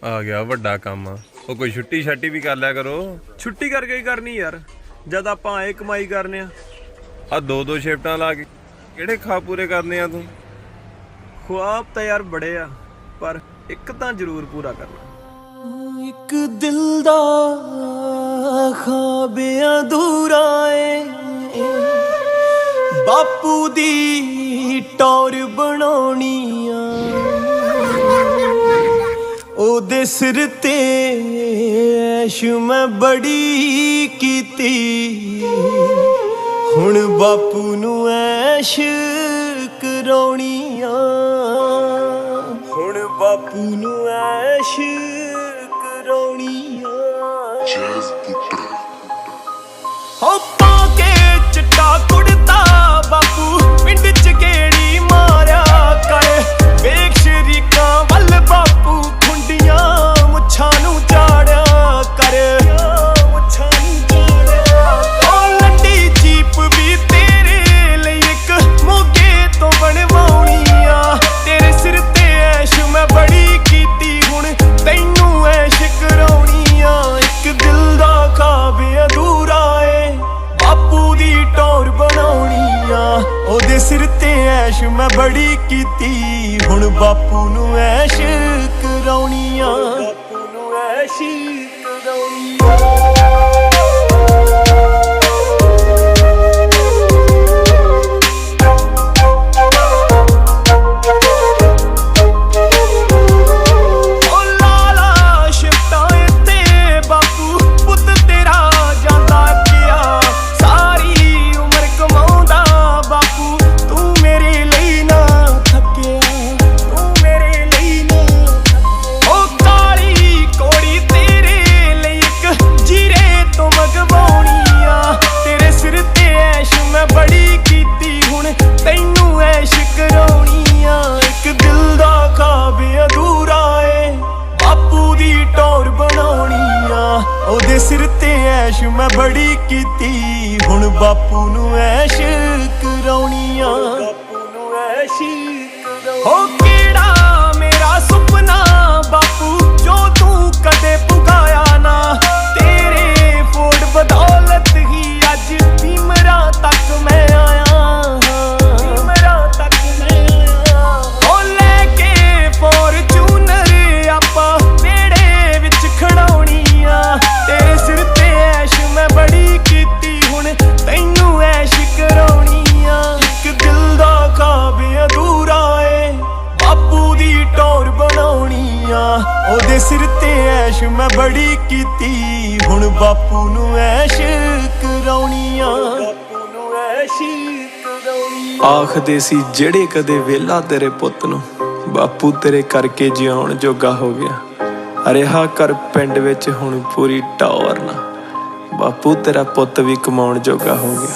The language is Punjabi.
ਆ ਗਿਆ ਵੱਡਾ ਕੰਮ ਆ। ਉਹ ਕੋਈ ਛੁੱਟੀ ਛਾਟੀ ਵੀ ਕਰ ਲਿਆ ਕਰੋ। ਛੁੱਟੀ ਕਰਕੇ ਹੀ ਕਰਨੀ ਯਾਰ, ਜਦ ਆਪਾਂ ਆਏ ਕਮਾਈ ਕਰਨੇ ਆ। ਦੋ ਦੋ ਸ਼ਿਫਟਾਂ ਲਾ ਕੇ ਕਿਹੜੇ ਖਾ ਪੂਰੇ ਕਰਨੇ ਆ ਤੂੰ? ਖੁਆਬ ਤਾਂ ਯਾਰ ਬੜੇ ਆ, ਪਰ ਇੱਕ ਤਾਂ ਜ਼ਰੂਰ ਪੂਰਾ ਕਰਨਾ। ਇੱਕ ਦਿਲ ਦਾ ਖਾਬ ਅਧੂਰਾ ਏ, ਬਾਪੂ ਦੀ ਟੌਰ ਬਣਾਉਣੀ ਆ। ਉਹਦੇ ਸਿਰ ਤੇ ਐਸ਼ ਮੈਂ ਬੜੀ ਕੀਤੀ, ਹੁਣ ਬਾਪੂ ਨੂੰ ਐਸ਼ ਕਰਾਉਣੀ ਆ। ਹੁਣ ਬਾਪੂ ਨੂੰ ਐਸ਼ ਕਰਾਉਣੀ ਆ। ਹੋ ਪਾ ਕੇ ਚਿੱਟਾ ਕੁੜਤਾ ਬਾਪੂ ਪਿੰਡ ਚ ਗੇੜੀ ਮਾਰਿਆ ਕਰ, ਵੇਖ ਸ਼ਰੀਕਾਂ ਵੱਲ ਬਾਪੂ ਖੁੰਡੀਆਂ ਮੁੱਛਾਂ ਨੂੰ ਝਾੜਿਆ ਕਰ। ਮੁੱਛਾਂ ਨੂੰ ਝਾੜਿਆ ਉਹ ਲੰਡੀ ਜੀਪ ਵੀ ਤੇਰੇ ਲਈ ਇੱਕ ਮੋਗੇ ਤੋਂ ਬਣਵਾਉਣੀ ਆ। ਤੇਰੇ ਸਿਰ ਤੇ ਐਸ਼ ਮੈਂ ਬੜੀ ਕੀਤੀ, ਹੁਣ ਤੈਨੂੰ ਐਸ਼ ਕਰਾਉਣੀ ਆ। ਇੱਕ ਦਿਲ ਦਾ ਖਾਬ ਅਧੂਰਾ ਏ, ਬਾਪੂ ਦੀ ਟੌਰ ਬਣਾਉਣੀ ਆ। ਉਹਦੇ ਸਿਰ ਤੇ ਐਸ਼ ਮੈਂ ਬੜੀ ਕੀਤੀ, ਹੁਣ ਬਾਪੂ ਨੂੰ ਐਸ਼ ਕਰਾਉਣੀ ਆ। ਬਾਪੂ ਨੂੰ ਐਸ਼ ਕਰਾਉਣੀ ਆ। ਉਹਦੇ ਸਿਰ ਤੇ ਐਸ਼ ਮੈਂ ਬੜੀ ਕੀਤੀ, ਹੁਣ ਬਾਪੂ ਨੂੰ ਐਸ਼ ਕਰਾਉਣੀ ਆ। ਬਾਪੂ ਨੂੰ ਐਸ਼ ਕਰਾਉਣੀ। ਹੋ ਕਿਹੜਾ ਮੇਰਾ ਸੁਪਨਾ ਬਾਪੂ ਜੋ ਤੂੰ ਕਦੇ ਪੁਗਾਇਆ ਨਾ, ਤੇਰੇ ਫੋੜ ਬਦੌਲਤ ਹੀ ਅੱਜ ਭੀਮਰਾਂ ਤੱਕ ਮੈਂ ਆਇਆ। ਭੀਮਰਾਂ ਤੱਕ ਮੈਂ ਆਇਆ। ਹੋ ਲੈ ਕੇ ਫੋਰਚੂਨਰ ਆਪਾਂ ਵਿਹੜੇ ਵਿੱਚ ਖੜਾਉਣੀ ਆ। ਤੇਰੇ ਸਿਰ ਤੇ ਐਸ਼ ਮੈਂ ਬੜੀ ਕੀਤੀ, ਹੁਣ ਤੈਨੂੰ ਐਸ਼ ਕਰਾਉਣੀ ਆ। ਇੱਕ ਦਿਲ ਦਾ ਖਾਬ ਅਧੂਰਾ ਏ, ਬਾਪੂ ਦੀ ਟੌਰ ਬਣਾਉਣੀ ਆ। ਉਹਦੇ ਸਿਰ ਤੇ ਐਸ਼ ਮੈਂ ਬੜੀ ਕੀਤੀ, ਹੁਣ ਬਾਪੂ ਨੂੰ ਐਸ਼ ਕਰਾਉਣੀ ਆ। ਬਾਪੂ ਨੂੰ ਐਸ਼ ਕਰਾਉਣੀ ਆ। ਆਖਦੇ ਸੀ ਜਿਹੜੇ ਕਦੇ ਵੇਲਾ ਤੇਰੇ ਪੁੱਤ ਨੂੰ, ਬਾਪੂ ਤੇਰੇ ਕਰਕੇ ਜਿਉਣ ਜੋਗਾ ਹੋ ਗਿਆ। ਰਿਹਾ ਕਰ ਪਿੰਡ ਵਿੱਚ ਹੁਣ ਪੂਰੀ ਟੌਰ ਨਾ, ਬਾਪੂ ਤੇਰਾ ਪੁੱਤ ਵੀ ਕਮਾਉਣ ਜੋਗਾ ਹੋ ਗਿਆ।